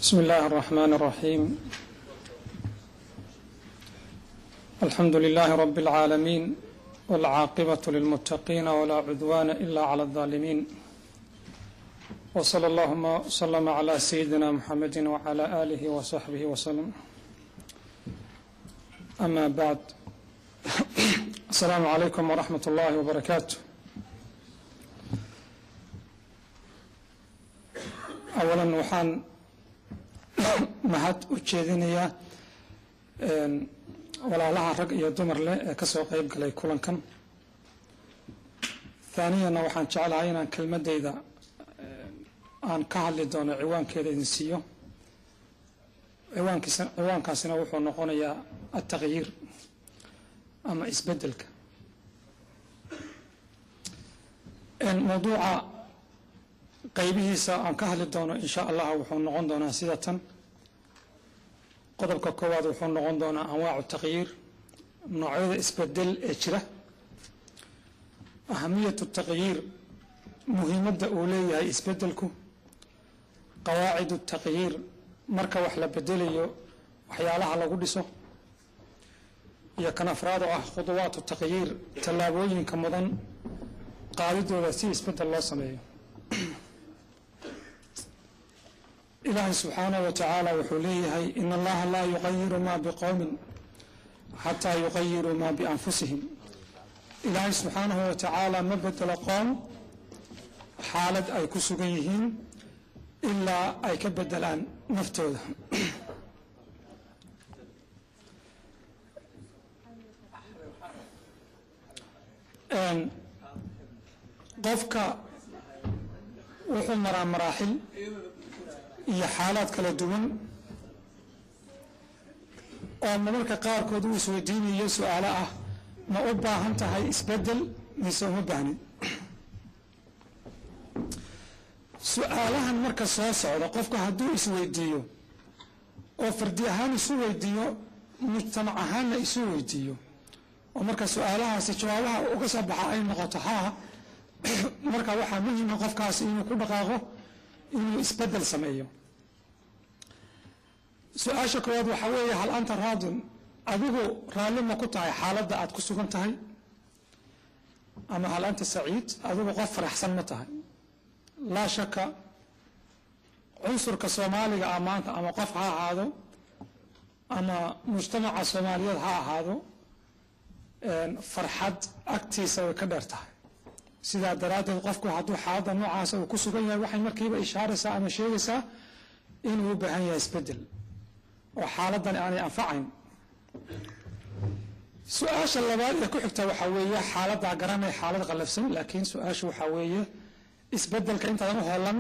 بسم الله الرحمن الرحيم. الحمد لله رب العالمين، والعاقبة للمتقين، ولا عدوان إلا على الظالمين، وصلى اللهم وسلم على سيدنا محمد وعلى آله وصحبه وسلم. أما بعد، السلام عليكم ورحمة الله وبركاته. أولا waxaan mahad u jeedinayaa walaalaha rag iyo dumar leh ee ka soo qayb galay kulankan. Thaaniyana waxaan jecelahay inaan kelmadeyda aan ka hadli doono ciwaankeeda idin siiyo. ciwaankaasina wuxuu noqonayaa at-tagyiir ama isbedelka. mawduuca qaybihiisa aan ka hadli doono insha Allah wuxuu noqon doonaa sida tan. qodobka koowaad wuxuu noqon doonaa anwaacu tagyiir, noocyada isbedel ee jira, ahamiyatu tagyiir, muhiimadda uu leeyahay isbedelku, qawaacidu tagyiir, marka wax la bedelayo waxyaalaha lagu dhiso, iyo kan afraad oo ah khuduwaatu tagyiir, tallaabooyinka mudan qaadidooda si isbedel loo sameeyo. إلهي سبحانه وتعالى وحليه إن الله لا يغير ما بقوم حتى يغيروا ما بأنفسهم. إلهي سبحانه وتعالى ما بدل قوم حالة أي كسوغيهين إلا أي كبدل أن نفتوذ. قفك وحمر مراحل iyo xaalad kala duwan oo mararka qaarkood uu isweydiinayo su'aalo ah ma u baahan tahay isbedel mise uma baahnin. su'aalahan marka soo socda qofka hadduu isweydiiyo oo fardi ahaan isu weydiiyo, mujtamac ahaanna isu weydiiyo, oo marka su'aalahaasi jawaabaha uga soo baxa ay noqoto haa, marka waxaa muhiim ah qofkaasi inuu ku dhaqaaqo inuu isbedel sameeyo. su-aasha koowaad waxaa weeye hal anta raadin, adigu raalli ma ku tahay xaaladda aad ku sugan tahay? ama hal anta saciid, adigu qof faraxsan ma tahay? laa shaka cunsurka soomaaliga ah maanta, ama qof ha ahaado ama mujtamaca soomaaliyeed ha ahaado, farxad agtiisa way ka dheer tahay. sidaa daraaddeed qofku hadduu xaaladda noocaasa uu ku sugan yahay waxay markiiba ishaaraysaa ama sheegaysaa inuu u baahan yahay isbedel oo xaaladdan aanay anfacayn. su-aasha labaad ee ku xigta waxaa weeye xaaladdaa garanay xaalad qallafsan, laakiin su-aasha waxaa weeye isbedelka intaadan u hoolan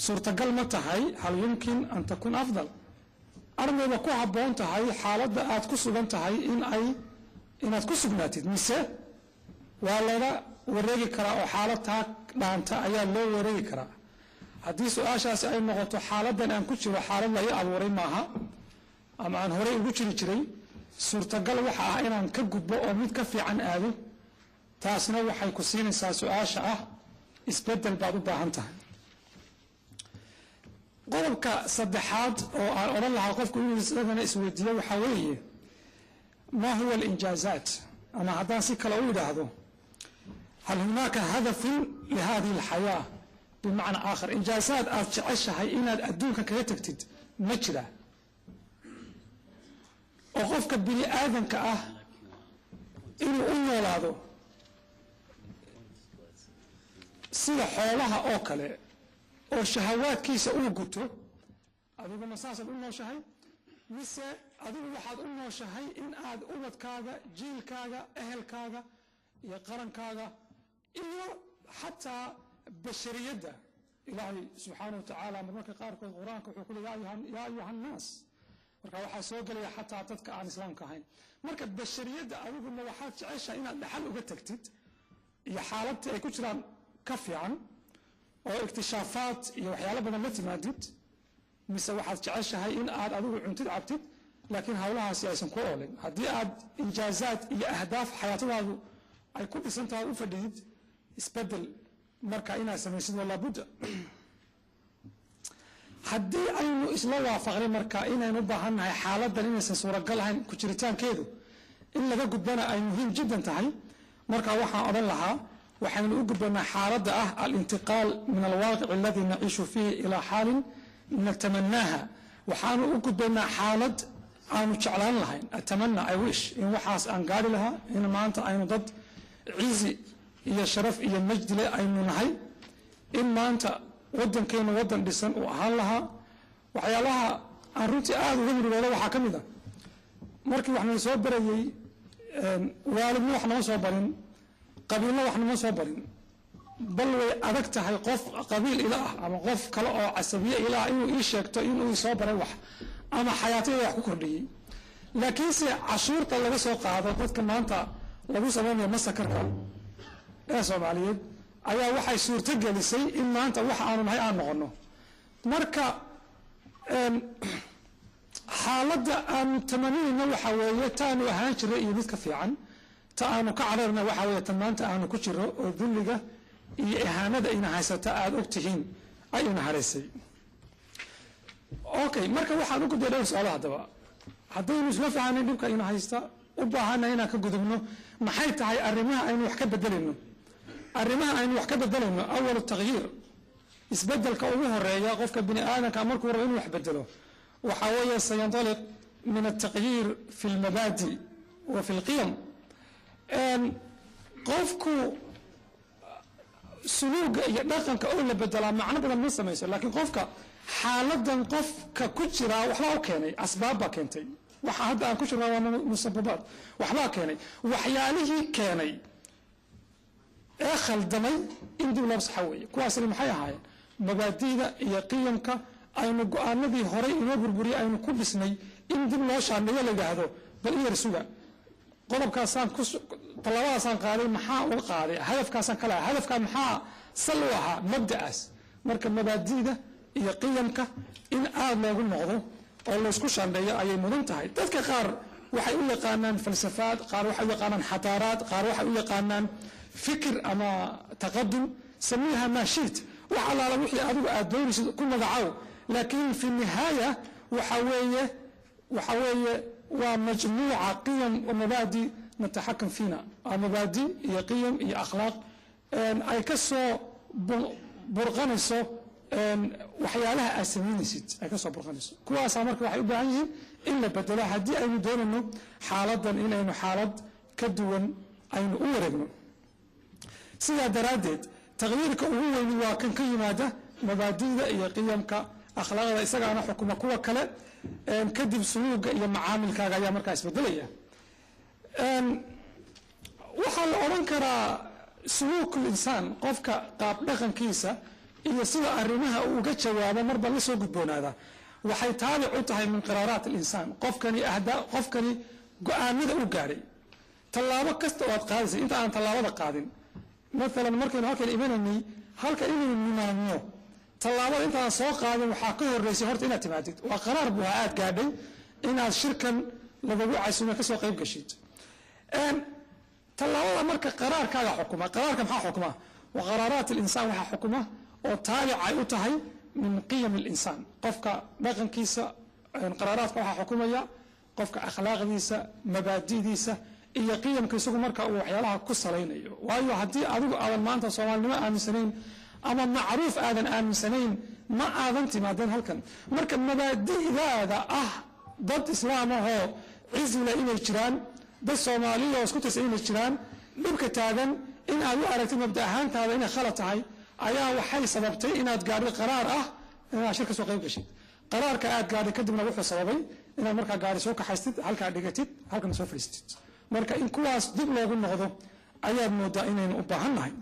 suurtagal ma tahay, hal yumkin an takun afdal, armayba ku habboon tahay xaaladda aad ku sugan tahay inaad ku sugnaatid, mise waa laga wareegi karaa oo xaalad taa dhaanta ayaa loo wareegi karaa. haddii su-aashaasi ay noqoto xaaladdan aan ku jiro xaalad laga abuuray maaha ama aan horey ugu jiri jiray, suurtagal waxa ah inaan ka gudbo oo mid ka fiican aado, taasna waxay ku siinaysaa su-aasha ah isbedel baad u baahan tahay. qodobka saddexaad oo aan odhan lahaa qofku inuu isagana isweydiiyo waxaa weeye ma huwa alinjaazaat, ama haddaan si kale u idhaahdo هل هناك هدف لهذه الحياة؟ بمعنى آخر إنجازات أتعشها إن أدونك كيتكتد مجرى وقفك بني آدم كأه إنه أنه لهذا سيدة حولها أوكله أو شهوات كيسة أوقته أدوك مساسة أنه شهي مسا أدوك واحد أنه شهي إن آد أولد كاغا جيل كاغا أهل كاغا يقرن كاغا إنه حتى بشريته. إلهي سبحانه وتعالى مرك قارك القرآن كحكول يا أيها الناس مرك واحد سوق لي حتى عطتك عن إسلام كهين مرك بشريته أقول إنه واحد تعيش إن الحل وقتكتد هي حالة كتير كافية عن أو اكتشافات يوحيالا بدل ما تمادد مثل واحد تعيش هاي إن عاد أقول عنتد عبتد، لكن هؤلاء سياسة كولين هذه عاد إنجازات هي أهداف حياتنا أي كل سنة وفديد isbedel marka inaa samaysid waa laabudda. haddii aynu isla waafaqnay marka inaynu u baahannahay xaaladdan inaysan suuragal ahayn ku jiritaankeedu in laga gudbana ay muhiim jiddan tahay marka waxaan odhan lahaa waxaynu u gudbanaa xaaladda ah alintiqaal min alwaaqic alladii naciishu fiihi ilaa xaalin natamanaaha waxaanu u gudbanaa xaalad aanu jeclaan lahayn atamana I wish in waxaas aan gaari lahaa in maanta aynu dad cizi iyo sharaf iyo majdi leh aynu nahay in maanta waddankeenu waddan dhisan uu ahaan lahaa waxyaalaha aan runtii aada uga murugooda waxaa ka mid ah markii wax nala soo barayey waalidna wax nama soo barin qabiilna wax nama soo barin bal way adag tahay qof qabiil ila ah ama qof kale oo casabiye ila ah inuu ii sheegto inuu ii soo baray wax ama xayaatayda wax ku kordhiyey laakiinse cashuurta laga soo qaado dadka maanta lagu samaynayo masakarka ee Soomaaliyeed ayaa waxay suurto gelisay in maanta wax aanu nahay aan noqono marka xaaladda aan tamanina waxa weeye taanu ahaan jiray iyo mid ka fiican ta aanu ka cararna waxa weeye tan maanta aanu ku jiro oo dulliga iyo ihaanada ina haysata aad ogtihiin ay ina haraysay okay marka waxaan u gudbay dhowr su'aalo haddaba haddaynu isla fahanay dhibka ina haysta u baahanay inaan ka gudubno maxay tahay arrimaha aynu wax ka bedelayno arrimaha aynu wax ka bedelayno awal tagyiir isbedelka ugu horeeya qofka bini aadamka markuu rabo inuu wax bedelo waxa weeye sayantaliq min at-tagyiir fi al-mabadi wa fi al-qiyam qofku suluuga iyo dhaqanka oo la bedelaa macno badan ma samayso laakiin qofka xaaladan qofka ku jira waxba u keenay asbaab ba keentay waxa hadda aan ku jirnaa waa musababaad waxba keenay waxyaalihii keenay ee khaldamay in dib loo saxo weeye kuwaasina maxay ahaayeen mabaadiida iyo qiyamka aynu go'aanadii hore inoo burburiyay aynu ku dhisnay in dib loo shaandhiyo la yidhaahdo bal iyar suga qodobkaasaan talaabadaasaan qaaday maxaa uga qaaday hadafkaasaan kala hadafkaa maxaa sal u ahaa mabda'aas marka mabaadiida iyo qiyamka in aad loogu noqdo oo la isku shaandheeyo ayay mudan tahay dadka qaar waxay u yaqaanaan falsafaad qaar waxay u yaqaanaan xadaaraad qaar waxay u yaqaanaan fikir ama taqadum samiiha ma shiit waxa la wixii adigu aad doonaysid ku magacaw laakiin fi nihaaya waxa weeye waa majmuuca qiyam wa mabadi nataxakam fiina mabadi iyo qiyam iyo akhlaaq ay ka soo burqanayso waxyaalaha aad samaynaysid ay ka soo burqanayso kuwaasa marka waxay u baahan yihiin in la bedelo haddii aynu doonayno xaaladan inaynu xaalad ka duwan aynu u wareegno sidaa daraaddeed tagyiirka ugu weyn waa kan ka yimaada mabaadiida iyo qiyamka akhlaaqda isagaana xukuma kuwa kale kadib suluuga iyo macaamilkaaga ayaa markaa isbedelaya waxaa la odhan karaa suluukul insaan qofka qaab dhaqankiisa iyo sida arrimaha uu uga jawaabo marba la soo gudboonaada waxay taabic u tahay min qiraaraat alinsaan qofkani go'aanada u gaadhay tallaabo kasta oo aad qaadaysa inta aan tallaabada qaadin maalan markaynu halkan imanaynay halka inaynu nimaamno tallaabada intaan soo qaadin waxaa ka horeysay horta inaad timaadid waa qaraar buu aad gaadhay inaad shirkan lagugu casuumo ka soo qayb gashid tallaabada marka qaraarkaaga xukuma qaraarka maxaa xukuma wa qaraaraat alinsaan waxaa xukuma oo taabic ay u tahay min qiyam alinsaan qofka dhaqankiisa qaraaraadka waxaa xukumaya qofka akhlaaqdiisa mabaadidiisa iyo qiyamka isagu marka uu waxyaalaha ku salaynayo waayo haddii adigu aadan maanta soomaalinimo aaminsanayn ama macruuf aadan aaminsanayn ma aadan timaadeen halkan marka mabaadi'daada ah dad islaam ahoo cizila inay jiraan dad soomaaliya oo isku tirsan inay jiraan dhibka taagan in aad u aragtid mabda ahaantaada inay khalad tahay ayaa waxay sababtay inaad gaadhay qaraar ah inaad shir ka soo qayb gashid qaraarka aad gaadhay kadibna wuxuu sababay inaad markaa gaadhi soo kaxaystid halkaa dhigatid halkana soo fadhiistid marka in kuwaas dib loogu noqdo ayaad moodaa inaynu u baahan nahay